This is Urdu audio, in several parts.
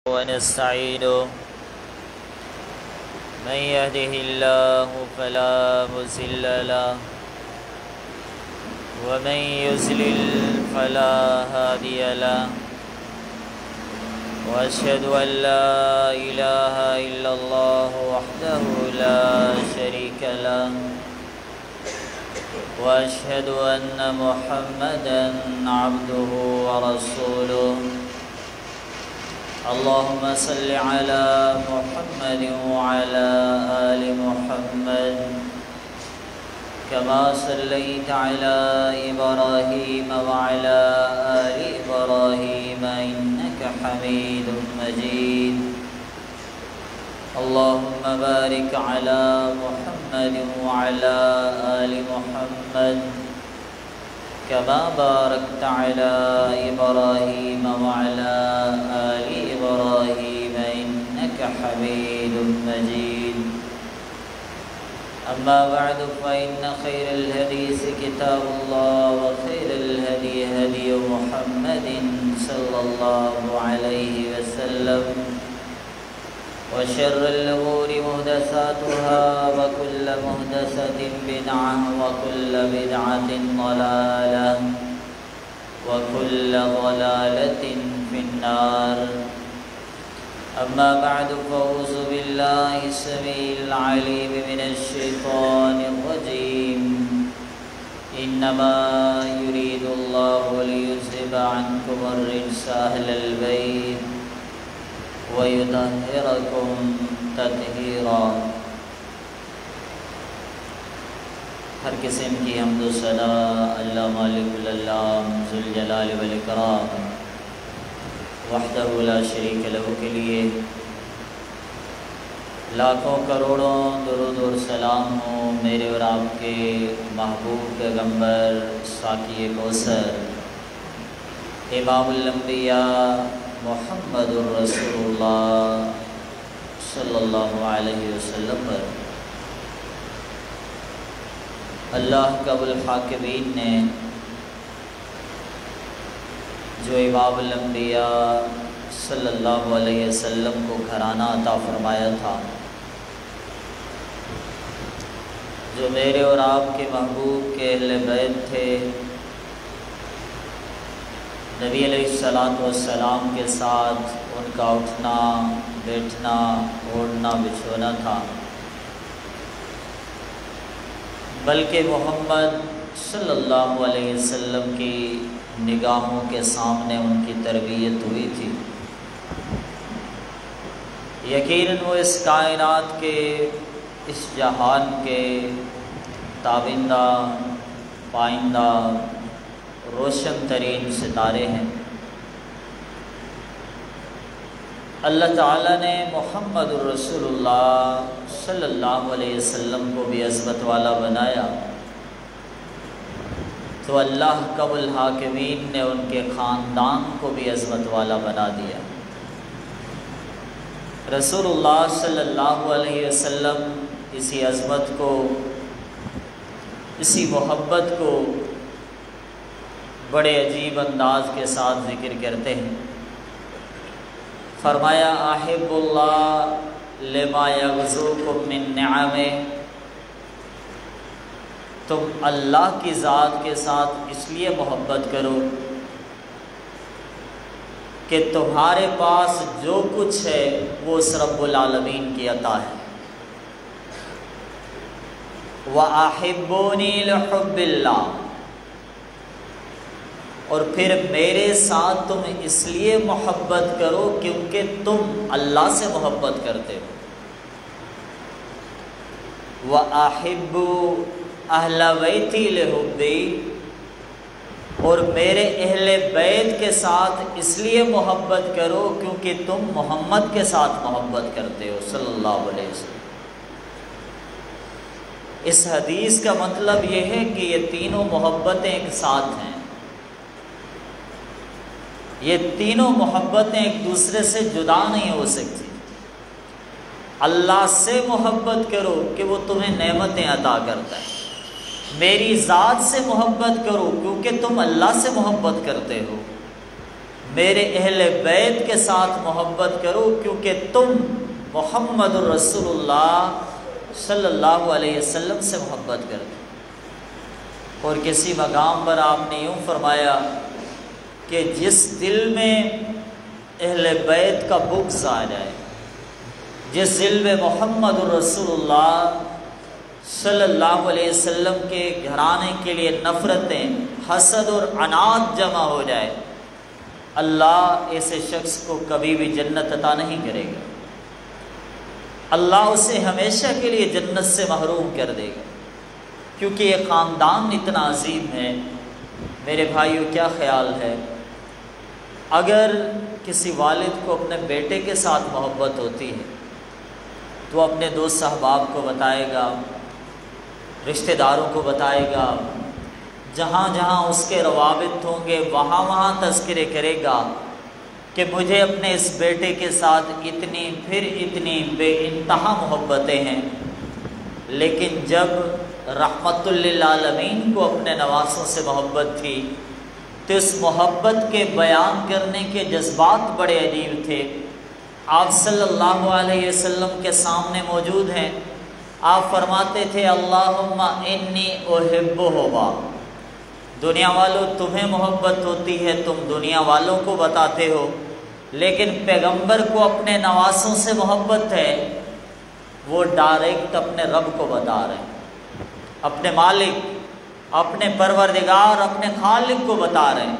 ونستعينه من يهده الله فلا مضل له ومن يضلل فلا هادي له وأشهد أن لا إله إلا الله وحده لا شريك له وأشهد أن محمدًا عبده ورسوله اللهم صل على محمد وعلى آل محمد كما صليت على إبراهيم وعلى آل إبراهيم إنك حميد مجيد اللهم بارك على محمد وعلى آل محمد كما باركت على إبراهيم وعلى آل إبراهيم إنك حميد مجيد أما بعد فإن خير الحديث كتاب الله وخير الهدي هدي محمد صلى الله عليه وسلم وشر الأمور محدثاتها وكل محدثة بدعة وكل بدعة ضلالة وكل ضلالة في النار أما بعد فأعوذ بالله السميع العليم من الشيطان الرجيم إنما يريد الله ليذهب عنكم الرجس أهل البيت وَيُطَهِّرَكُمْ تَطْهِيرًا۔ ہر قسم کی حمد و ثنا اللہ مالک العلام ذوالجلال والاکرام وحدہ لا شریک لہ کے لیے لاکھوں کروڑوں درود و سلام ہوں میرے اور آپ کے محبوب پیغمبر ساقی کوثر امام الانبیاء محمد الرسول اللہ صلی اللہ علیہ وسلم پر۔ اللہ قبل الحاکمین نے جو امام الانبیاء صلی اللہ علیہ وسلم کو گھرانہ عطا فرمایا تھا، جو میرے اور آپ کے محبوب کے اہل بیت تھے، نبی علیہ السلام کے ساتھ ان کا اٹھنا بیٹھنا اوڑھنا بچھونا تھا، بلکہ محمد صلی اللہ علیہ وسلم کی نگاہوں کے سامنے ان کی تربیت ہوئی تھی۔ یقیناً وہ اس کائنات کے اس جہان کے تابندہ پائندہ روشن ترین ستارے ہیں۔ اللہ تعالیٰ نے محمد الرسول اللہ صلی اللہ علیہ وسلم کو بھی عظمت والا بنایا، تو اللہ قبل الحاکمین نے ان کے خاندان کو بھی عظمت والا بنا دیا۔ رسول اللہ صلی اللہ علیہ وسلم اسی عظمت کو، اسی محبت کو بڑے عجیب انداز کے ساتھ ذکر کرتے ہیں۔ فرمایا احب اللہ لما یغزوکم من نعمہ، تم اللہ کی ذات کے ساتھ اس لیے محبت کرو کہ تمہارے پاس جو کچھ ہے وہ اس رب العالمین کی عطا ہے۔ وَأَحِبُّونِي لِحُبِّ اللَّهِ، اور پھر میرے ساتھ تم اس لیے محبت کرو کیونکہ تم اللہ سے محبت کرتے ہو۔ وَأَحِبُّوا أَهْلَ بَيْتِي لِحُبِّي، اور میرے اہل بیت کے ساتھ اس لیے محبت کرو کیونکہ تم محمد کے ساتھ محبت کرتے ہو صلی اللہ علیہ وسلم۔ اس حدیث کا مطلب یہ ہے کہ یہ تینوں محبتیں ایک ساتھ ہیں، یہ تینوں محبتیں ایک دوسرے سے جدا نہیں ہو سکتی۔ اللہ سے محبت کرو کہ وہ تمہیں نعمتیں عطا کرتا ہے، میری ذات سے محبت کرو کیونکہ تم اللہ سے محبت کرتے ہو، میرے اہل بیت کے ساتھ محبت کرو کیونکہ تم محمد الرسول اللہ صلی اللہ علیہ وسلم سے محبت کرتے ہو۔ اور کسی مقام پر آپ نے یوں فرمایا کہ جس دل میں اہل بیت کا بغض آ جائے، جس دل میں محمد الرسول اللہ صلی اللہ علیہ وسلم کے گھرانے کے لیے نفرتیں، حسد اور عناد جمع ہو جائے، اللہ ایسے شخص کو کبھی بھی جنت عطا نہیں کرے گا، اللہ اسے ہمیشہ کے لیے جنت سے محروم کر دے گا، کیونکہ یہ خاندان اتنا عظیم ہے۔ میرے بھائیو، کیا خیال ہے اگر کسی والد کو اپنے بیٹے کے ساتھ محبت ہوتی ہے تو اپنے دوست احباب کو بتائے گا، رشتہ داروں کو بتائے گا، جہاں جہاں اس کے روابط ہوں گے وہاں وہاں تذکرے کرے گا کہ مجھے اپنے اس بیٹے کے ساتھ اتنی پھر اتنی بے انتہا محبتیں ہیں، لیکن جب رحمت للعالمین کو اپنے نواسوں سے محبت تھی تو اس محبت کے بیان کرنے کے جذبات بڑے عجیب تھے۔ آپ صلی اللہ علیہ وسلم کے سامنے موجود ہیں، آپ فرماتے تھے اللہم انی احبہما، دنیا والوں تمہیں محبت ہوتی ہے، تم دنیا والوں کو بتاتے ہو، لیکن پیغمبر کو اپنے نواسوں سے محبت ہے، وہ ڈائریکٹ اپنے رب کو بتا رہے ہیں، اپنے مالک، اپنے پروردگار، اپنے خالق کو بتا رہے ہیں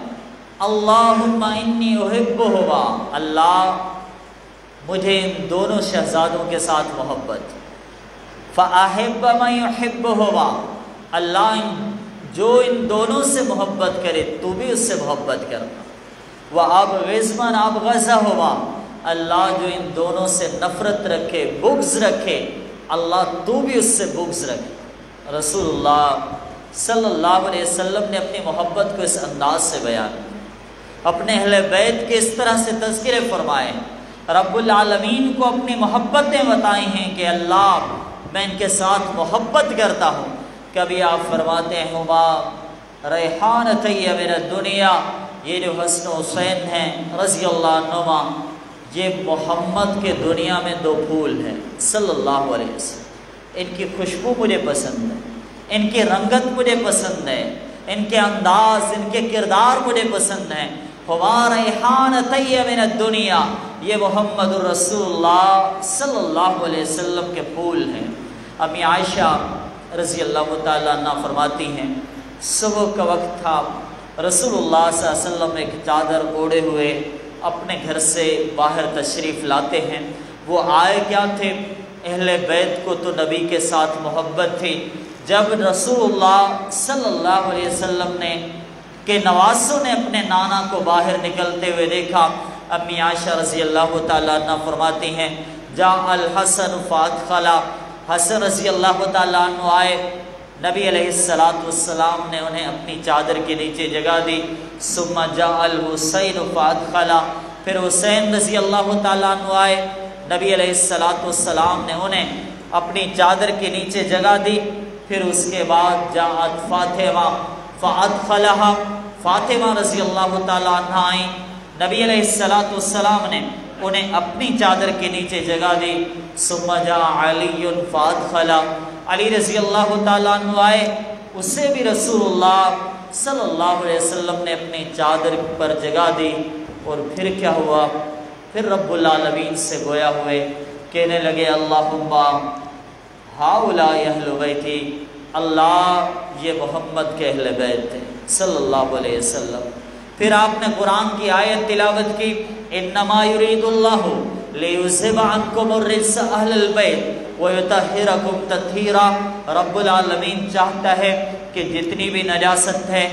اللہم انی احبہما، اللہ مجھے ان دونوں شہزادوں کے ساتھ محبت، فَأَحِبَّ مَن يُحِبُّهُمَا، اللہ جو ان دونوں سے محبت کرے تو بھی اس سے محبت کرنا، وَأَبْغِضْ مَن أَبْغَضَهُمَا، اللہ جو ان دونوں سے نفرت رکھے، بغض رکھے، اللہ تو بھی اس سے بغض رکھے۔ رسول اللہ صلی اللہ علیہ وسلم نے اپنی محبت کو اس انداز سے بیان کیا، اپنے اہل بیت کے اس طرح سے تذکرے فرمائے، رب العالمین کو اپنی محبتیں بتائی ہیں کہ اللہ میں ان کے ساتھ محبت کرتا ہوں۔ کبھی آپ فرماتے ہیں ہما ریحانتی من الدنیا، یہ جو حسن و حسین ہیں رضی اللہ عنہما، یہ محمد کے دنیا میں دو پھول ہیں صلی اللہ علیہ وسلم، ان کی خوشبو مجھے پسند ہے، ان کی رنگت مجھے پسند ہے، ان کے انداز، ان کے کردار مجھے پسند ہیں۔ ہما ریحانتی من الدنیا، یہ محمد الرسول اللہ صلی اللہ علیہ وسلم کے پھول ہیں۔ امی عائشہ رضی اللہ تعالیٰ عنہ فرماتی ہیں صبح کا وقت تھا، رسول اللہ صلی اللہ علیہ وسلم ایک چادر اوڑھے ہوئے اپنے گھر سے باہر تشریف لاتے ہیں۔ وہ آئے کیا تھے؟ اہل بیت کو تو نبی کے ساتھ محبت تھی، جب رسول اللہ صلی اللہ علیہ وسلم نے کہ نواسوں نے اپنے نانا کو باہر نکلتے ہوئے دیکھا، امی عائشہ رضی اللہ تعالیٰ عنہ فرماتی ہیں جاء الحسن فادخلا، حسن رضی اللہ تعالیٰ عنہ آئے، نبی علیہ السلام نے انہیں اپنی چادر کے نیچے جگہ دی، ثم جاء الحسین فادخلا، پھر حسین رضی اللہ تعالیٰ عنہ آئے، نبی علیہ السلام نے انہیں اپنی چادر کے نیچے جگہ دی، پھر اس کے بعد جاءت فاطمہ فادخلہا، فاطمہ رضی اللہ تعالیٰ عنہ آئیں، نبی علیہ السلام نے انہیں اپنی چادر کے نیچے جگہ دی، ثم جاء علی فادخلا، علی رضی اللہ تعالیٰ عنہ آئے، اسے بھی رسول اللہ صلی اللہ علیہ وسلم نے اپنی چادر پر جگہ دی، اور پھر کیا ہوا؟ پھر رب العالمین سے گویا ہوئے، کہنے لگے اللہم ہؤلاء اہل بیتی، اللہ یہ محمد کے اہل بیت ہیں صلی اللہ علیہ وسلم۔ پھر آپ نے قرآن کی آیت تلاوت کی انما یرید اللہ لیذھب عنکم الرجس اہل البیت ویطہرکم تطہیرا، رب العالمین چاہتا ہے کہ جتنی بھی نجاست ہے،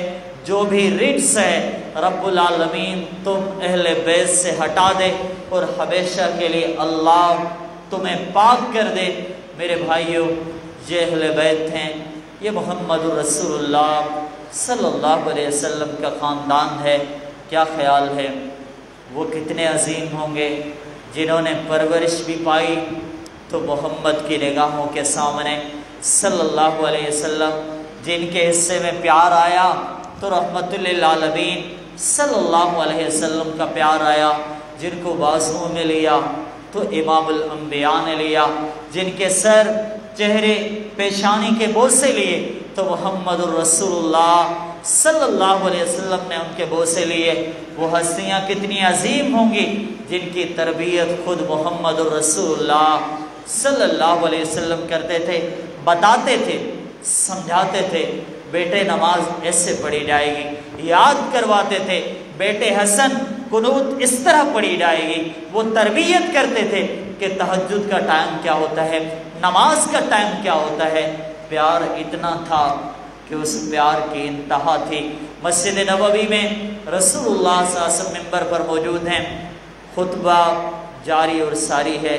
جو بھی رجس ہے، رب العالمین تم اہل بیت سے ہٹا دے اور ہمیشہ کے لیے اللہ تمہیں پاک کر دے۔ میرے بھائیوں، یہ اہل بیت ہیں، یہ محمد رسول اللہ صلی اللہ علیہ وسلم کا خاندان ہے۔ کیا خیال ہے وہ کتنے عظیم ہوں گے جنہوں نے پرورش بھی پائی تو محمد کی نگاہوں کے سامنے صلی اللہ علیہ وسلم، جن کے حصے میں پیار آیا تو رحمت للعالمین صلی اللہ علیہ وسلم کا پیار آیا، جن کو بازوؤں میں لیا تو امام الانبیاء نے لیا، جن کے سر، چہرے، پیشانی کے بوسے لیے تو محمد الرسول اللہ صلی اللہ علیہ وسلم نے ان کے بوسے لیے۔ وہ ہستیاں کتنی عظیم ہوں گی جن کی تربیت خود محمد الرسول اللہ صلی اللہ علیہ وسلم کرتے تھے، بتاتے تھے، سمجھاتے تھے، بیٹے نماز ایسے پڑھی جائے گی، یاد کرواتے تھے، بیٹے حسن قنوت اس طرح پڑھی جائے گی۔ وہ تربیت کرتے تھے کہ تہجد کا ٹائم کیا ہوتا ہے، نماز کا ٹائم کیا ہوتا ہے۔ پیار اتنا تھا کہ اس پیار کی انتہا تھی۔ مسجد نبوی میں رسول اللہ صلی اللہ علیہ وسلم ممبر پر موجود ہیں، خطبہ جاری اور ساری ہے۔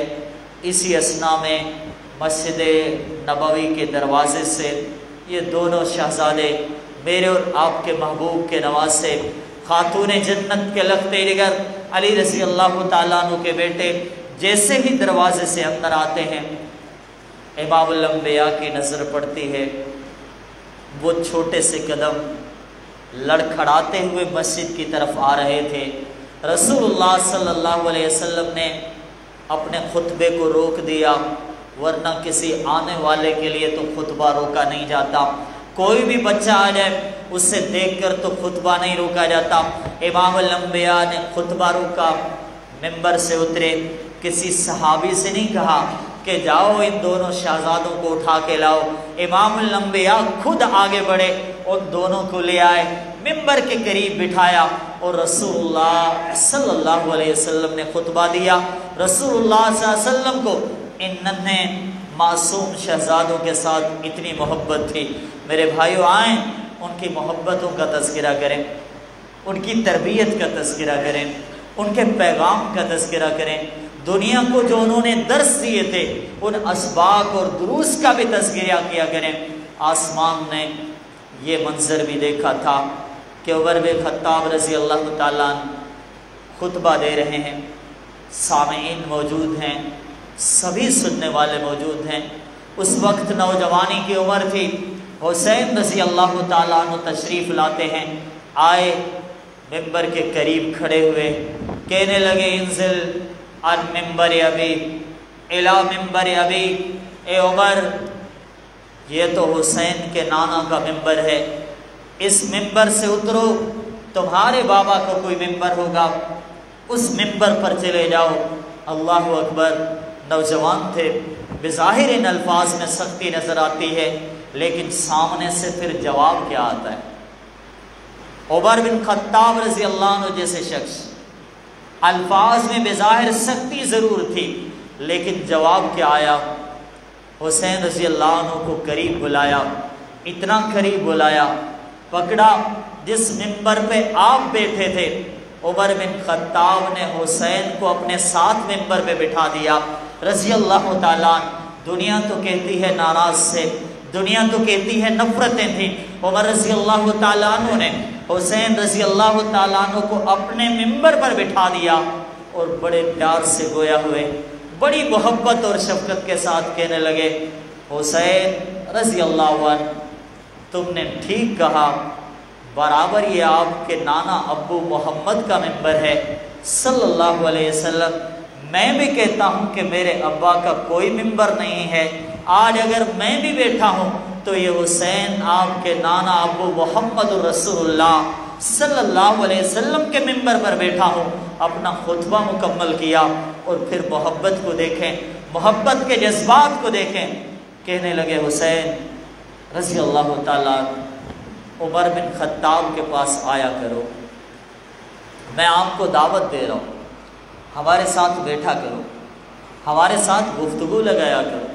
اسی اثناء میں مسجد نبوی کے دروازے سے یہ دونوں شہزادے، میرے اور آپ کے محبوب کے نواسے، خاتون جنت کے لخت جگر علی رضی اللہ تعالیٰ عنہ کے بیٹے، جیسے ہی دروازے سے اندر آتے ہیں امام الانبیاء کی نظر پڑتی ہے۔ وہ چھوٹے سے قدم لڑکھڑاتے ہوئے مسجد کی طرف آ رہے تھے۔ رسول اللہ صلی اللہ علیہ وسلم نے اپنے خطبے کو روک دیا، ورنہ کسی آنے والے کے لیے تو خطبہ روکا نہیں جاتا۔ کوئی بھی بچہ آ جائے اسے دیکھ کر تو خطبہ نہیں روکا جاتا۔ امام الانبیاء نے خطبہ روکا، ممبر سے اترے، کسی صحابی سے نہیں کہا کہ جاؤ ان دونوں شہزادوں کو اٹھا کے لاؤ۔ امام الانبیاء خود آگے بڑھے، ان دونوں کو لے آئے، ممبر کے قریب بٹھایا اور رسول اللہ صلی اللہ علیہ وسلم نے خطبہ دیا۔ رسول اللہ صلی اللہ علیہ وسلم کو ان ننھے معصوم شہزادوں کے ساتھ اتنی محبت تھی۔ میرے بھائیو، آئیں ان کی محبتوں کا تذکرہ کریں، ان کی تربیت کا تذکرہ کریں، ان کے پیغام کا تذکرہ کریں، دنیا کو جو انہوں نے درس دیے تھے ان اسباق اور دروس کا بھی تذکرہ کیا کریں۔ آسمان نے یہ منظر بھی دیکھا تھا کہ عمر بن خطاب رضی اللہ تعالیٰ عنہ خطبہ دے رہے ہیں، سامعین موجود ہیں، سبھی سننے والے موجود ہیں۔ اس وقت نوجوانی کی عمر تھی۔ حسین رضی اللہ تعالیٰ عنہ تشریف لاتے ہیں، آئے ممبر کے قریب کھڑے ہوئے، کہنے لگے انزل عن ممبر ابی الی ممبر ابی، اے عمر یہ تو حسین کے نانا کا ممبر ہے، اس ممبر سے اترو، تمہارے بابا کا کوئی ممبر ہوگا، اس ممبر پر چلے جاؤ۔ اللہ اکبر۔ نوجوان تھے، بظاہر ان الفاظ میں سختی نظر آتی ہے، لیکن سامنے سے پھر جواب کیا آتا ہے۔ عمر بن خطاب رضی اللہ عنہ جیسے شخص، الفاظ میں بظاہر سختی ضرور تھی، لیکن جواب کیا آیا؟ حسین رضی اللہ عنہ کو قریب بلایا، اتنا قریب بلایا، پکڑا جس ممبر پہ آپ بیٹھے تھے۔ عمر بن خطاب نے حسین کو اپنے ساتھ ممبر پہ بٹھا دیا رضی اللہ تعالیٰ عنہ۔ دنیا تو کہتی ہے ناراض سے، دنیا تو کہتی ہے نفرتیں تھیں، عمر رضی اللہ تعالیٰ عنہ نے حسین رضی اللہ تعالیٰ عنہ کو اپنے ممبر پر بٹھا دیا اور بڑے پیار سے گویا ہوئے، بڑی محبت اور شفقت کے ساتھ کہنے لگے، حسین رضی اللہ عنہ تم نے ٹھیک کہا، برابر یہ آپ کے نانا ابو محمد کا ممبر ہے صلی اللہ علیہ وسلم۔ میں بھی کہتا ہوں کہ میرے ابا کا کوئی ممبر نہیں ہے، آج اگر میں بھی بیٹھا ہوں تو یہ حسین آپ کے نانا ابو محمد رسول اللہ صلی اللہ علیہ وسلم کے ممبر پر بیٹھا ہوں۔ اپنا خطبہ مکمل کیا اور پھر محبت کو دیکھیں، محبت کے جذبات کو دیکھیں، کہنے لگے حسین رضی اللہ تعالیٰ عمر بن خطاب کے پاس آیا کرو، میں آپ کو دعوت دے رہا ہوں، ہمارے ساتھ بیٹھا کرو، ہمارے ساتھ گفتگو لگایا کرو،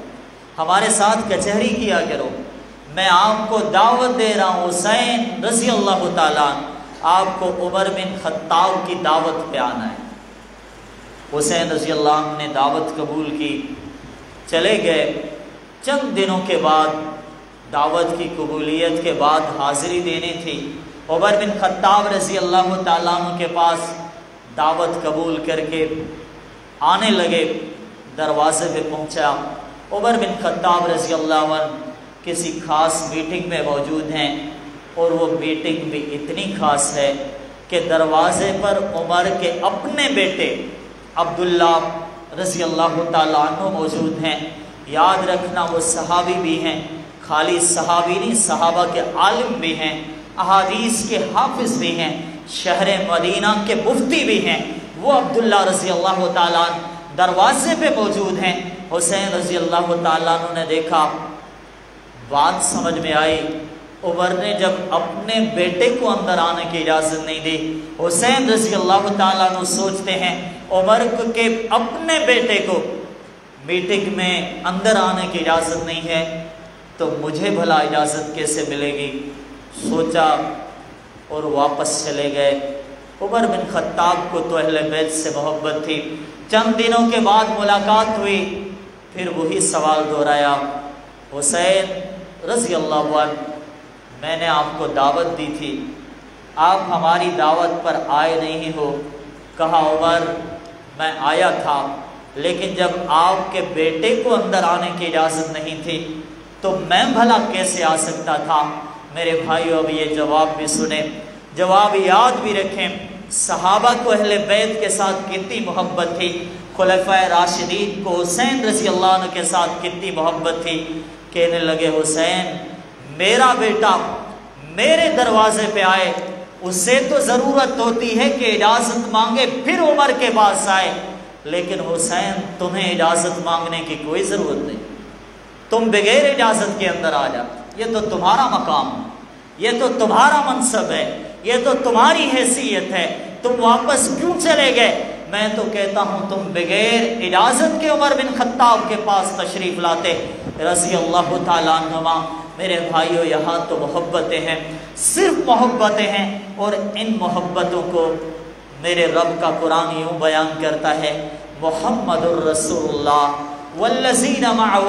ہمارے ساتھ کچہری کیا کرو، میں آپ کو دعوت دے رہا ہوں۔ حسین رضی اللہ تعالیٰ آپ کو عمر بن خطاب کی دعوت پہ آنا ہے۔ حسین رضی اللہ عنہ نے دعوت قبول کی، چلے گئے۔ چند دنوں کے بعد دعوت کی قبولیت کے بعد حاضری دینی تھی، عمر بن خطاب رضی اللہ تعالیٰ عنہ کے پاس دعوت قبول کر کے آنے لگے۔ دروازے پہ پہنچا، عمر بن خطاب رضی اللہ عنہ کسی خاص میٹنگ میں موجود ہیں، اور وہ میٹنگ بھی اتنی خاص ہے کہ دروازے پر عمر کے اپنے بیٹے عبداللہ رضی اللہ تعالیٰ عنہ موجود ہیں۔ یاد رکھنا وہ صحابی بھی ہیں، خالی صحابی نہیں، صحابہ کے عالم بھی ہیں، احادیث کے حافظ بھی ہیں، شہر مدینہ کے مفتی بھی ہیں۔ وہ عبداللہ رضی اللہ تعالیٰ عنہ دروازے پہ موجود ہیں۔ حسین رضی اللہ تعالیٰ عنہ نے دیکھا، بات سمجھ میں آئی۔ عمر نے جب اپنے بیٹے کو اندر آنے کی اجازت نہیں دی، حسین رضی اللہ تعالیٰ عنہ سوچتے ہیں عمر کے اپنے بیٹے کو میٹنگ میں اندر آنے کی اجازت نہیں ہے تو مجھے بھلا اجازت کیسے ملے گی؟ سوچا اور واپس چلے گئے۔ عمر بن خطاب کو تو اہل بیت سے محبت تھی۔ چند دنوں کے بعد ملاقات ہوئی، پھر وہی سوال دہرایا، حسین رضی اللہ عنہ میں نے آپ کو دعوت دی تھی، آپ ہماری دعوت پر آئے نہیں ہو۔ کہا عمر میں آیا تھا، لیکن جب آپ کے بیٹے کو اندر آنے کی اجازت نہیں تھی تو میں بھلا کیسے آ سکتا تھا؟ میرے بھائیو اب یہ جواب بھی سنیں، جواب یاد بھی رکھیں۔ صحابہ کو اہل بیت کے ساتھ کتنی محبت تھی، خلفائے راشدین کو حسین رضی اللہ عنہ کے ساتھ کتنی محبت تھی۔ کہنے لگے حسین میرا بیٹا میرے دروازے پہ آئے، اسے تو ضرورت ہوتی ہے کہ اجازت مانگے پھر عمر کے پاس آئے، لیکن حسین تمہیں اجازت مانگنے کی کوئی ضرورت نہیں، تم بغیر اجازت کے اندر آ جاتے۔ یہ تو تمہارا مقام ہے، یہ تو تمہارا منصب ہے، یہ تو تمہاری حیثیت ہے، تم واپس کیوں چلے گئے؟ میں تو کہتا ہوں تم بغیر اجازت کے عمر بن خطاب کے پاس تشریف لاتے رضی اللہ تعالیٰ عنہما۔ میرے بھائیو یہاں تو محبتیں ہیں، صرف محبتیں ہیں، اور ان محبتوں کو میرے رب کا قرآن یوں بیان کرتا ہے، محمد الرسول اللہ والذین معہ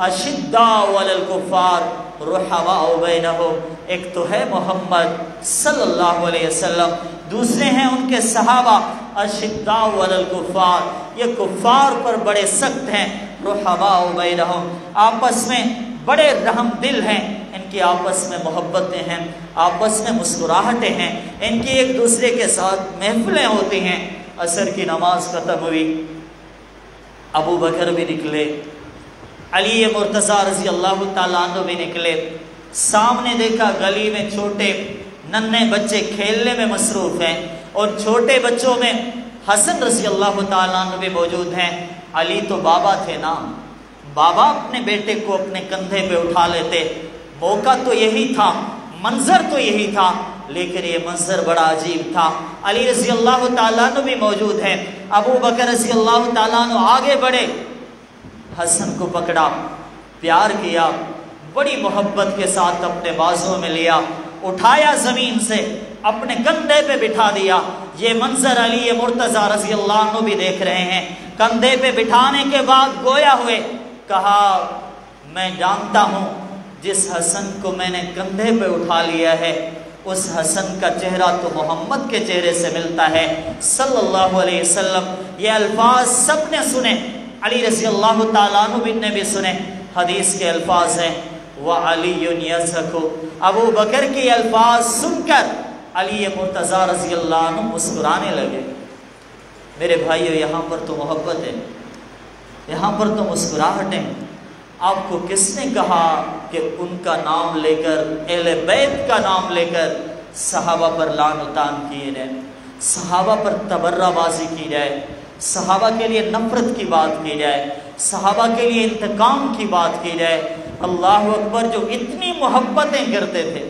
اشداء علی الکفار رحماء بینہم۔ ایک تو ہے محمد صلی اللہ علیہ وسلم، دوسرے ہیں ان کے صحابہ اشداء علی الکفار، یہ کفار پر بڑے سخت ہیں، رحماء بینہم آپس میں بڑے رحم دل ہیں، ان کی آپس میں محبتیں ہیں، آپس میں مسکراہٹیں ہیں، ان کی ایک دوسرے کے ساتھ محفلیں ہوتی ہیں۔ عصر کی نماز ختم ہوئی، ابو بکر بھی نکلے، علی مرتضیٰ رضی اللہ تعالیٰ عنہ بھی نکلے۔ سامنے دیکھا گلی میں چھوٹے ننھے بچے کھیلنے میں مصروف ہیں، اور چھوٹے بچوں میں حسن رضی اللہ تعالیٰ عنہ بھی موجود ہیں۔ علی تو بابا تھے نا، بابا اپنے بیٹے کو اپنے کندھے پہ اٹھا لیتے، موقع تو یہی تھا، منظر تو یہی تھا، لیکن یہ منظر بڑا عجیب تھا۔ علی رضی اللہ تعالیٰ عنہ بھی موجود ہیں، ابو بکر رضی اللہ تعالیٰ عنہ آگے بڑھے، حسن کو پکڑا، پیار کیا، بڑی محبت کے ساتھ اپنے بازوں میں لیا، اٹھایا زمین سے، اپنے کندھے پہ بٹھا دیا۔ یہ منظر علی مرتضیٰ رضی اللہ عنہ بھی دیکھ رہے ہیں۔ کندھے پہ بٹھانے کے بعد گویا ہوئے، کہا میں جانتا ہوں جس حسن کو میں نے کندھے پہ اٹھا لیا ہے اس حسن کا چہرہ تو محمد کے چہرے سے ملتا ہے صلی اللہ علیہ وسلم۔ یہ الفاظ سب نے سنے، علی رضی اللہ تعالیٰ عنہ نے بھی سنے۔ حدیث کے الفاظ ہیں وَعَلِيٌّ يَضْحَكُ، ابو بکر کے الفاظ سن کر علی مرتضیٰ رضی اللہ عنہ مسکرانے لگے۔ میرے بھائیو یہاں پر تو محبت ہے، یہاں پر تو مسکراہٹیں۔ آپ کو کس نے کہا کہ ان کا نام لے کر، اہل بیت کا نام لے کر صحابہ پر لعن و طعن کیے جائے، صحابہ پر تبرہ بازی کی جائے، صحابہ کے لیے نفرت کی بات کی جائے، صحابہ کے لیے انتقام کی بات کی جائے؟ اللہ اکبر، جو اتنی محبتیں کرتے تھے،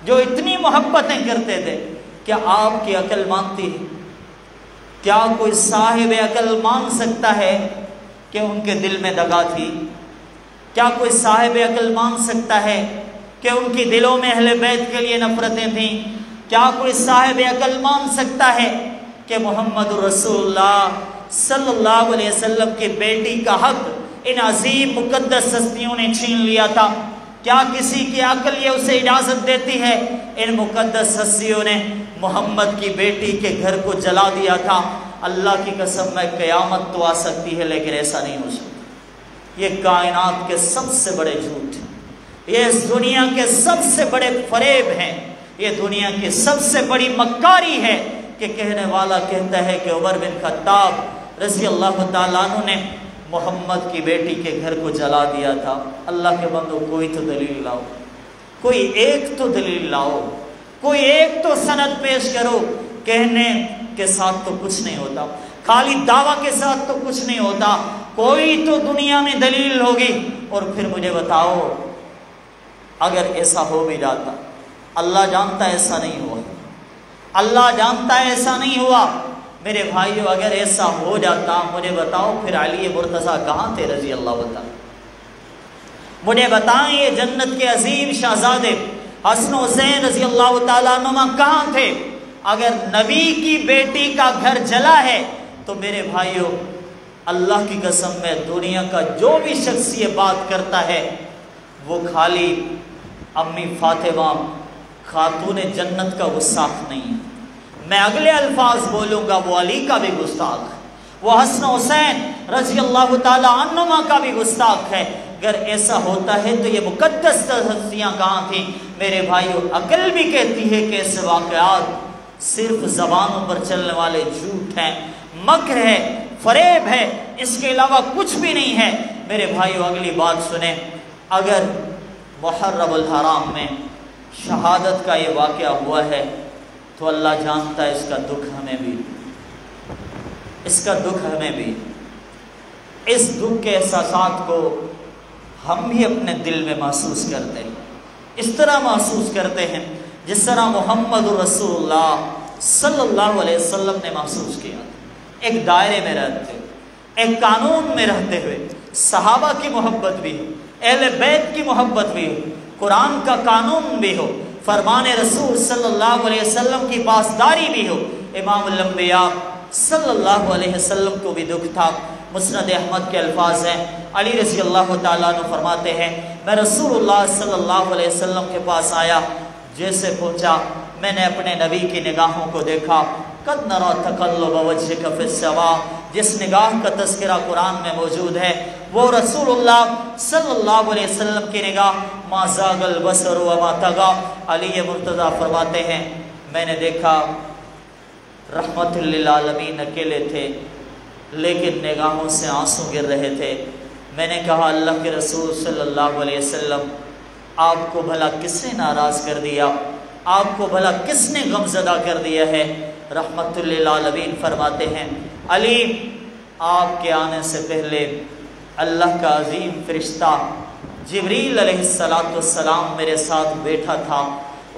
جو اتنی محبتیں کرتے تھے، کیا آپ کی عقل مانتی ہے؟ کیا کوئی صاحب عقل مان سکتا ہے کہ ان کے دل میں دغا تھی؟ کیا کوئی صاحب عقل مان سکتا ہے کہ ان کی دلوں میں اہل بیت کے لیے نفرتیں تھیں؟ کیا کوئی صاحب عقل مان سکتا ہے کہ محمد رسول اللہ صلی اللہ علیہ وسلم کی بیٹی کا حق ان عظیم مقدس ہستیوں نے چھین لیا تھا؟ کیا کسی کی عقل یہ اسے اجازت دیتی ہے؟ ان مقدس ہستیوں نے محمد کی بیٹی کے گھر کو جلا دیا تھا۔ اللہ کی قسم میں قیامت تو آ سکتی ہے لیکن ایسا نہیں ہو سکتا۔ یہ کائنات کے سب سے بڑے جھوٹ ہیں، یہ اس دنیا کے سب سے بڑے فریب ہیں، یہ دنیا کی سب سے بڑی مکاری ہے کہ کہنے والا کہتا ہے کہ عمر بن خطاب رضی اللہ تعالیٰ عنہ نے محمد کی بیٹی کے گھر کو جلا دیا تھا۔ اللہ کے بندو کوئی تو دلیل لاؤ، کوئی ایک تو دلیل لاؤ، کوئی ایک تو سند پیش کرو۔ کہنے کے ساتھ تو کچھ نہیں ہوتا، خالی دعویٰ کے ساتھ تو کچھ نہیں ہوتا، کوئی تو دنیا میں دلیل ہوگی۔ اور پھر مجھے بتاؤ اگر ایسا ہو بھی جاتا، اللہ جانتا ہے ایسا نہیں ہوا، اللہ جانتا ہے ایسا نہیں ہوا، میرے بھائیو اگر ایسا ہو جاتا مجھے بتاؤ پھر علی مرتضیٰ کہاں تھے رضی اللہ تعالیٰ؟ مجھے بتائیں یہ جنت کے عظیم شہزادے حسن حسین رضی اللہ تعالیٰ عنہما کہاں تھے؟ اگر نبی کی بیٹی کا گھر جلا ہے تو میرے بھائیو اللہ کی قسم میں دنیا کا جو بھی شخص یہ بات کرتا ہے وہ خالی امی فاطمہ خاتون جنت کا گستاخ نہیں ہے، میں اگلے الفاظ بولوں گا، وہ علی کا بھی گستاخ ہے، وہ حسن حسین رضی اللہ تعالی عنہما کا بھی گستاخ ہے۔ اگر ایسا ہوتا ہے تو یہ مقدس ہستیاں کہاں تھیں؟ میرے بھائیو عقل بھی کہتی ہے کہ ایسے واقعات صرف زبانوں پر چلنے والے جھوٹ ہیں، مکر ہے، فریب ہے، اس کے علاوہ کچھ بھی نہیں ہے۔ میرے بھائیو اگلی بات سنیں، اگر محرم الحرام میں شہادت کا یہ واقعہ ہوا ہے تو اللہ جانتا ہے اس کا دکھ ہمیں بھی، اس کا دکھ ہمیں بھی، اس دکھ کے احساسات کو ہم بھی اپنے دل میں محسوس کرتے ہیں، اس طرح محسوس کرتے ہیں جس طرح محمد رسول اللہ صلی اللہ علیہ وسلم نے محسوس کیا، ایک دائرے میں رہتے ہوئے، ایک قانون میں رہتے ہوئے، صحابہ کی محبت بھی ہو، اہل بیت کی محبت بھی ہو، قرآن کا قانون بھی ہو، فرمان رسول صلی اللہ علیہ وسلم کی پاسداری بھی ہو۔ امام الانبیاء صلی اللہ علیہ وسلم کو بھی دکھ تھا۔ مسند احمد کے الفاظ ہیں، علی رضی اللہ تعالیٰ عنہ فرماتے ہیں میں رسول اللہ صلی اللہ علیہ وسلم کے پاس آیا، جیسے پہنچا میں نے اپنے نبی کی نگاہوں کو دیکھا، قد نرا تقلب وجهك في السماء، جس نگاہ کا تذکرہ قرآن میں موجود ہے وہ رسول اللہ صلی اللہ علیہ وسلم کی نگاہ ما زاغ البصر وما طغى۔ علی مرتضیٰ فرماتے ہیں میں نے دیکھا رحمت للعالمین اکیلے تھے لیکن نگاہوں سے آنسو گر رہے تھے۔ میں نے کہا اللہ کے رسول صلی اللہ علیہ وسلم آپ کو بھلا کس نے ناراض کر دیا، آپ کو بھلا کس نے غمزدہ کر دیا ہے؟ رحمت للعالمین فرماتے ہیں علی آپ کے آنے سے پہلے اللہ کا عظیم فرشتہ جبریل علیہ السلام میرے ساتھ بیٹھا تھا،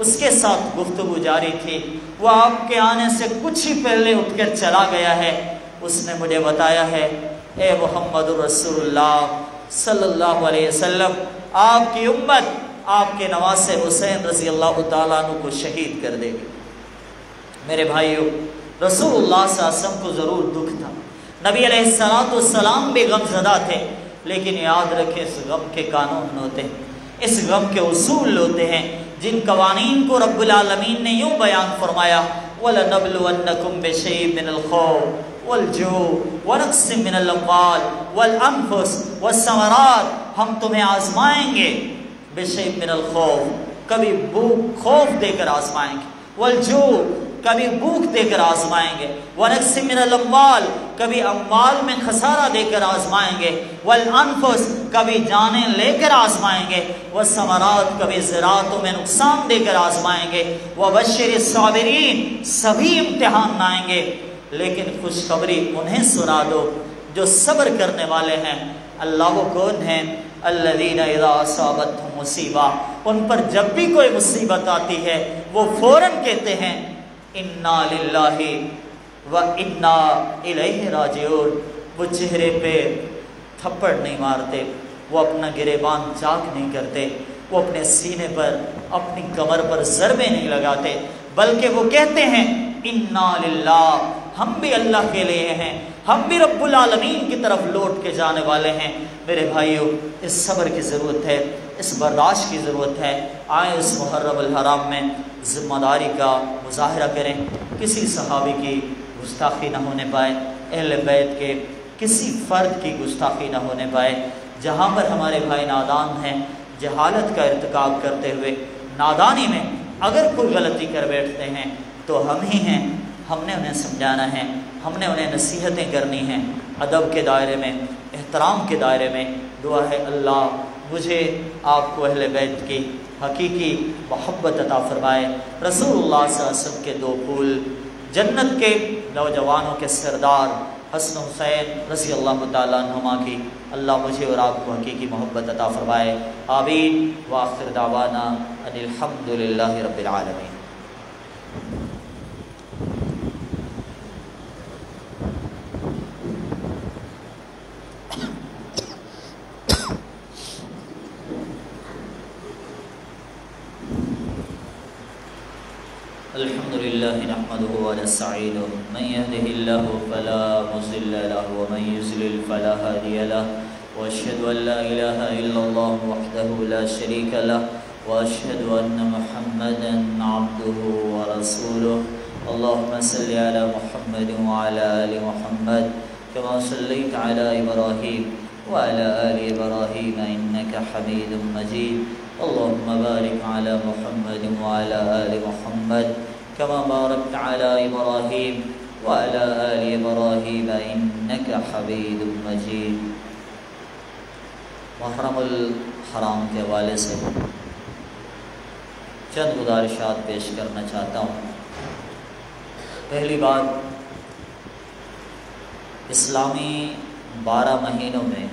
اس کے ساتھ گفتگو جاری تھی، وہ آپ کے آنے سے کچھ ہی پہلے اٹھ کر چلا گیا ہے۔ اس نے مجھے بتایا ہے اے محمد رسول اللہ صلی اللہ علیہ وسلم آپ کی امت آپ کے نواسے حسین رضی اللہ تعالیٰ عنہ کو شہید کر دے گی۔ میرے بھائیو رسول اللہ صلی اللہ علیہ وسلم کو ضرور دکھ تھا، نبی علیہ السلام بھی غم زدہ تھے، لیکن یاد رکھیں اس غم کے قانون ہوتے ہیں، اس غم کے اصول ہوتے ہیں جن قوانین کو رب العالمین نے یوں بیان فرمایا وَلَنَبْلُوَنَّكُمْ بِشَيْءٍ مِّنَ الْخَوْفِ وَالْجُوعِ وَنَقْصٍ مِّنَ الْأَمْوَالِ وَالْأَنفُسِ وَالثَّمَرَاتِ، ہم تمہیں آزمائیں گے بِشَيْءٍ مِّنَ الْخَوْفِ، کبھی بھوک خوف دے کر آزمائیں گے، وَالْجُوعِ کبھی بھوک دے کر آزمائیں گے، وَنَقْصٍ مِّنَ الْأَمْوَالِ کبھی اموال میں خسارہ دے کر آزمائیں گے، وَالْأَنفُسِ کبھی جانیں لے کر آزمائیں گے، وَالثَّمَرَاتِ کبھی زراعتوں میں نقصان دے کر آزمائیں گے، وَبَشِّرِ الصَّابِرِينَ سبھی امتحان آئیں گے، لیکن خوشخبری انہیں سنا دو جو صبر کرنے والے ہیں۔ اللہ وہ کون ہیں؟ الذین اذا اصابتہم مصیبہ، ان پر جب بھی کوئی مصیبت آتی ہے وہ فوراً کہتے ہیں انا للہ و انا الیہ راجعون، وہ چہرے پہ تھپڑ نہیں مارتے، وہ اپنا گریبان چاک نہیں کرتے، وہ اپنے سینے پر اپنی کمر پر ضربے نہیں لگاتے، بلکہ وہ کہتے ہیں انا للہ، ہم بھی اللہ کے لیے ہیں، ہم بھی رب العالمین کی طرف لوٹ کے جانے والے ہیں۔ میرے بھائیو اس صبر کی ضرورت ہے، اس برداشت کی ضرورت ہے۔ آئیں اس محرم الحرام میں ذمہ داری کا مظاہرہ کریں، کسی صحابی کی گستاخی نہ ہونے پائے، اہل بیت کے کسی فرد کی گستاخی نہ ہونے پائے۔ جہاں پر ہمارے بھائی نادان ہیں، جہالت کا ارتکاب کرتے ہوئے، نادانی میں اگر کوئی غلطی کر بیٹھتے ہیں تو ہم ہی ہیں، ہم نے انہیں سمجھانا ہے، ہم نے انہیں نصیحتیں کرنی ہیں ادب کے دائرے میں، احترام کے دائرے میں۔ دعا ہے اللہ مجھے آپ کو اہل بیت کی حقیقی محبت عطا فرمائے، رسول اللہ صلی اللہ علیہ وسلم کے دو پھول، جنت کے نوجوانوں کے سردار حسن حسین رضی اللہ تعالیٰ عنہما کی اللہ مجھے اور آپ کو حقیقی محبت عطا فرمائے، آمین۔ وآخر دعوانا ان الحمد للہ رب العالمین۔ الحمد لله نحمده ونستعينه من يهده الله فلا مضل له ومن يضلل فلا هادي له واشهد ان لا اله الا الله وحده لا شريك له واشهد ان محمدا عبده ورسوله اللهم صل على محمد وعلى ال محمد كما صليت على ابراهيم وعلى ال ابراهيم انك حميد مجيد اللهم بارك على محمد وعلى آل محمد كما باركت على إبراهيم وعلى آل إبراهيم إنك حميد مجيد۔ محرم الحرام کے حوالے سے چند گزارشات پیش کرنا چاہتا ہوں۔ پہلی بات، اسلامی 12 مہینوں میں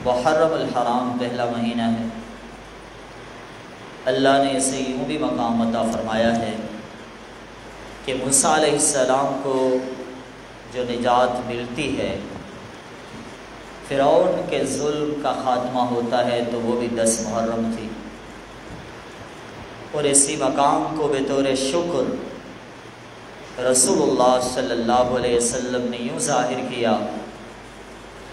محرم الحرام پہلا مہینہ ہے۔ اللہ نے اسے یوں بھی مقام عطا فرمایا ہے کہ موسیٰ علیہ السلام کو جو نجات ملتی ہے، فرعون کے ظلم کا خاتمہ ہوتا ہے تو وہ بھی 10 محرم تھی، اور اسی مقام کو بطور شکر رسول اللہ صلی اللہ علیہ وسلم نے یوں ظاہر کیا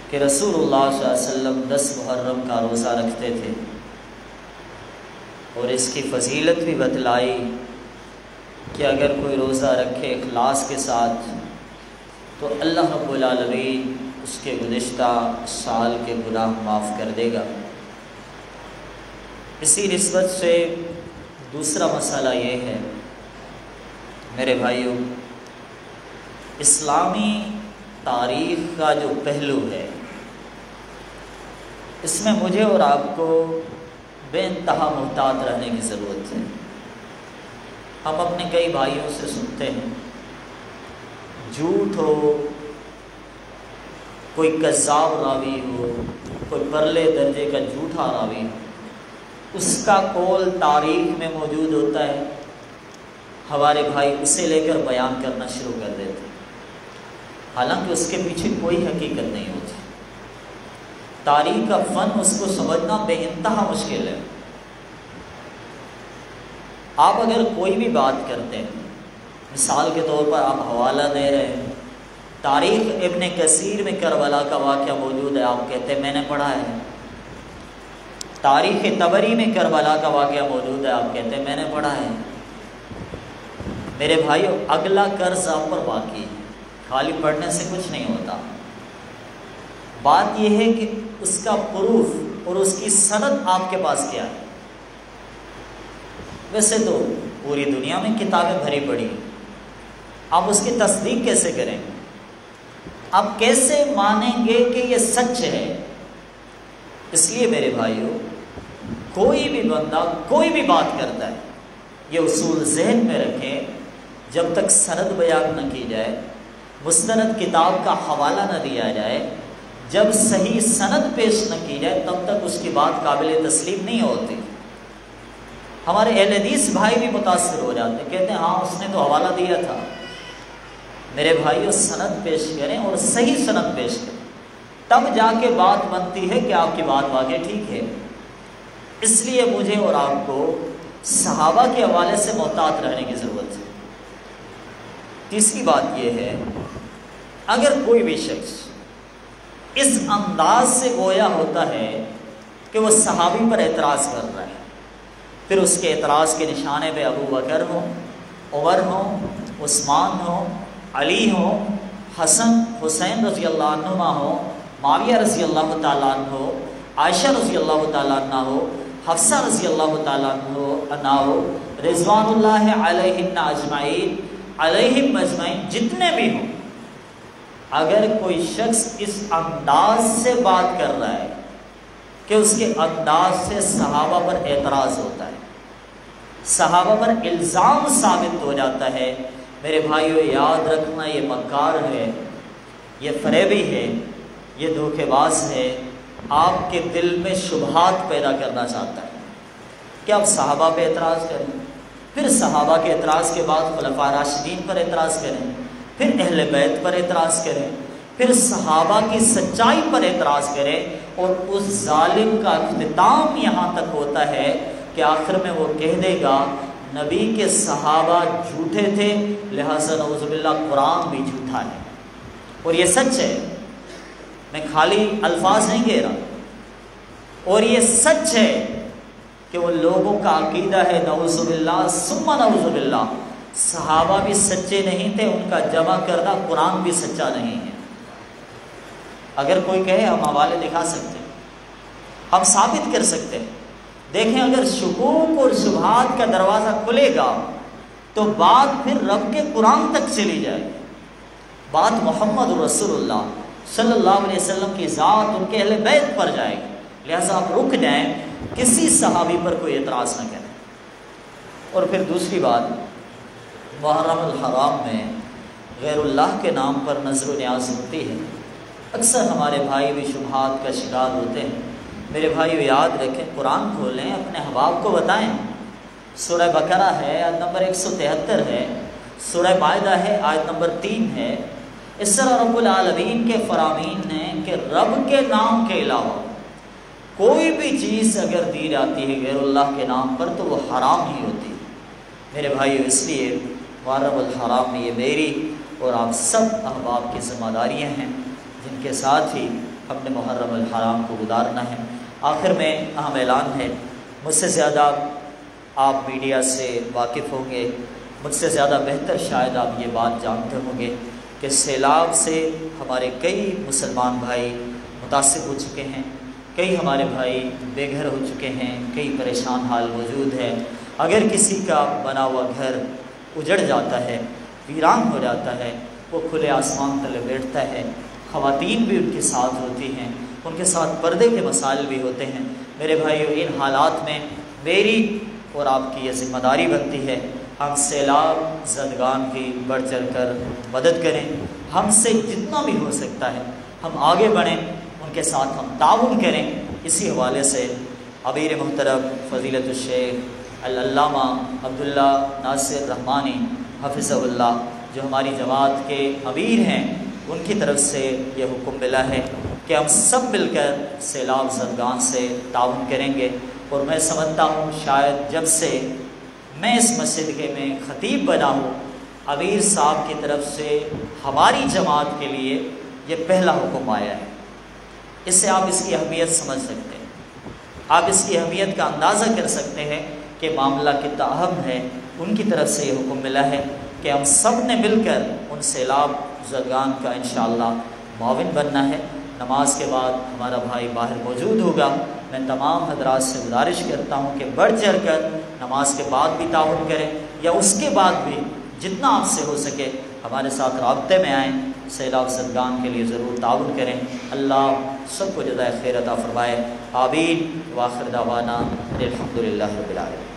کہ رسول اللہ صلی اللہ علیہ وسلم 10 محرم کا روزہ رکھتے تھے، اور اس کی فضیلت بھی بتلائی کہ اگر کوئی روزہ رکھے اخلاص کے ساتھ تو اللہ رب العالمین اس کے گزشتہ سال کے گناہ معاف کر دے گا۔ اسی نسبت سے دوسرا مسئلہ یہ ہے میرے بھائیوں، اسلامی تاریخ کا جو پہلو ہے اس میں مجھے اور آپ کو بے انتہا محتاط رہنے کی ضرورت ہے۔ ہم اپنے کئی بھائیوں سے سنتے ہیں جھوٹ ہو، کوئی کذاب راوی ہو، کوئی پرلے درجے کا جھوٹا راوی ہو، اس کا قول تاریخ میں موجود ہوتا ہے، ہمارے بھائی اسے لے کر بیان کرنا شروع کر دیتے ہیں، حالانکہ اس کے پیچھے کوئی حقیقت نہیں ہوتی۔ تاریخ کا فن اس کو سمجھنا بے انتہا مشکل ہے۔ آپ اگر کوئی بھی بات کرتے ہیں، مثال کے طور پر آپ حوالہ دے رہے ہیں، تاریخ ابن کثیر میں کربلا کا واقعہ موجود ہے، آپ کہتے ہیں میں نے پڑھا ہے۔ تاریخ طبری میں کربلا کا واقعہ موجود ہے، آپ کہتے ہیں میں نے پڑھا ہے۔ میرے بھائیو، اگلا قرض آپ پر باقی ہے، خالی پڑھنے سے کچھ نہیں ہوتا۔ بات یہ ہے کہ اس کا پروف اور اس کی سند آپ کے پاس کیا ہے۔ ویسے تو پوری دنیا میں کتابیں بھری پڑی، آپ اس کی تصدیق کیسے کریں گے؟ آپ کیسے مانیں گے کہ یہ سچ ہے؟ اس لیے میرے بھائیو، کوئی بھی بندہ کوئی بھی بات کرتا ہے، یہ اصول ذہن میں رکھیں، جب تک سند بیان نہ کی جائے، مستند کتاب کا حوالہ نہ دیا جائے، جب صحیح سند پیش نہ کی جائے، تب تک اس کی بات قابل تسلیم نہیں ہوتی۔ ہمارے اہل حدیث بھائی بھی متاثر ہو جاتے ہیں، کہتے ہیں ہاں اس نے تو حوالہ دیا تھا۔ میرے بھائیو، سند پیش کریں اور صحیح سند پیش کریں، تب جا کے بات بنتی ہے کہ آپ کی بات واقعی ٹھیک ہے۔ اس لیے مجھے اور آپ کو صحابہ کے حوالے سے محتاط رہنے کی ضرورت ہے۔ تیسری بات یہ ہے، اگر کوئی بھی شخص اس انداز سے گویا ہوتا ہے کہ وہ صحابی پر اعتراض کر رہا ہے، پھر اس کے اعتراض کے نشانے پہ ابو بکر ہوں، عمر ہوں، عثمان ہوں، علی ہوں، حسن حسین رضی اللہ عنہما ہوں، معاویہ رضی اللہ تعالیٰ عنہ ہو، عائشہ رضی اللہ تعالیٰ عنہ ہو، حفصہ رضی اللہ تعالیٰ عنہ ہو، اناؤ رضوان اللہ علیہم اجمعین جتنے بھی ہوں، اگر کوئی شخص اس انداز سے بات کر رہا ہے کہ اس کے انداز سے صحابہ پر اعتراض ہوتا ہے، صحابہ پر الزام ثابت ہو جاتا ہے، میرے بھائیو یاد رکھنا یہ مکار ہے، یہ فریبی ہے، یہ دھوکے باز ہے، آپ کے دل میں شبہات پیدا کرنا چاہتا ہے کہ آپ صحابہ پہ اعتراض کریں، پھر صحابہ کے اعتراض کے بعد خلفاء راشدین پر اعتراض کریں، پھر اہل بیت پر اعتراض کریں، پھر صحابہ کی سچائی پر اعتراض کریں، اور اس ظالم کا اختتام یہاں تک ہوتا ہے کہ آخر میں وہ کہہ دے گا نبی کے صحابہ جھوٹے تھے، لہذا نعوذ باللہ قرآن بھی جھوٹا ہے۔ اور یہ سچ ہے، میں خالی الفاظ نہیں کہہ رہا، اور یہ سچ ہے کہ وہ لوگوں کا عقیدہ ہے نعوذ باللہ ثم نعوذ باللہ صحابہ بھی سچے نہیں تھے، ان کا جمع کردہ قرآن بھی سچا نہیں ہے۔ اگر کوئی کہے ہم حوالے دکھا سکتے ہیں، ہم ثابت کر سکتے ہیں۔ دیکھیں اگر شکوک اور شبہات کا دروازہ کھلے گا تو بات پھر رب کے قرآن تک چلی جائے گی، بات محمد رسول اللہ صلی اللہ علیہ وسلم کی ذات، ان کے اہل بیت پر جائے گی، لہذا آپ رک جائیں، کسی صحابی پر کوئی اعتراض نہ کریں۔ اور پھر دوسری بات، محرم الحرام میں غیر اللہ کے نام پر نظر و نیاز ہوتی ہے، اکثر ہمارے بھائی بھی شبہات کا شکار ہوتے ہیں۔ میرے بھائیو یاد رکھیں، قرآن کھولیں، اپنے احباب کو بتائیں، سورہ بقرہ ہے آیت نمبر 173 ہے، سورہ مائدہ ہے آیت نمبر 3 ہے۔ اس طرح رب العالمین کے فرامین نے کہ رب کے نام کے علاوہ کوئی بھی چیز اگر دی جاتی ہے غیر اللہ کے نام پر تو وہ حرام ہی ہوتی ہے۔ میرے بھائیو اس لیے محرم الحرام میں یہ میری اور آپ سب احباب کی ذمہ داریاں ہیں جن کے ساتھ ہی ہم نے محرم الحرام کو گزارنا ہے۔ آخر میں اہم اعلان ہے، مجھ سے زیادہ آپ میڈیا سے واقف ہوں گے، مجھ سے زیادہ بہتر شاید آپ یہ بات جانتے ہوں گے کہ سیلاب سے ہمارے کئی مسلمان بھائی متاثر ہو چکے ہیں، کئی ہمارے بھائی بے گھر ہو چکے ہیں، کئی پریشان حال موجود ہے۔ اگر کسی کا بنا ہوا گھر اجڑ جاتا ہے، ویران ہو جاتا ہے، وہ کھلے آسمان تلے بیٹھتا ہے، خواتین بھی ان کے ساتھ ہوتی ہیں، ان کے ساتھ پردے کے مسائل بھی ہوتے ہیں۔ میرے بھائیو ان حالات میں میری اور آپ کی یہ ذمہ داری بنتی ہے، ہم سیلاب زدگان کی بڑھ چڑھ کر مدد کریں، ہم سے جتنا بھی ہو سکتا ہے ہم آگے بڑھیں، ان کے ساتھ ہم تعاون کریں۔ اسی حوالے سے امیر محترم فضیلت الشیخ العلامہ عبداللہ ناصر رحمانی حفظہ اللہ جو ہماری جماعت کے امیر ہیں، ان کی طرف سے یہ حکم ملا ہے کہ ہم سب مل کر سیلاب زدگان سے تعاون کریں گے۔ اور میں سمجھتا ہوں شاید جب سے میں اس مسجد کے میں خطیب بنا ہوں، امیر صاحب کی طرف سے ہماری جماعت کے لیے یہ پہلا حکم آیا ہے۔ اس سے آپ اس کی اہمیت سمجھ سکتے ہیں، آپ اس کی اہمیت کا اندازہ کر سکتے ہیں کہ معاملہ کتنا اہم ہے۔ ان کی طرف سے یہ حکم ملا ہے کہ ہم سب نے مل کر ان سیلاب زدگان کا انشاءاللہ معاون بننا ہے۔ نماز کے بعد ہمارا بھائی باہر موجود ہوگا، میں تمام حضرات سے گزارش کرتا ہوں کہ بڑھ چڑھ کر نماز کے بعد بھی تعاون کریں، یا اس کے بعد بھی جتنا آپ سے ہو سکے ہمارے ساتھ رابطے میں آئیں، سیلاب زدگان کے لیے ضرور تعاون کریں۔ اللہ سب کو جزائے خیر عطا فرمائے، آمین۔ وآخر دعوانا الحمدللہ رب العالمین۔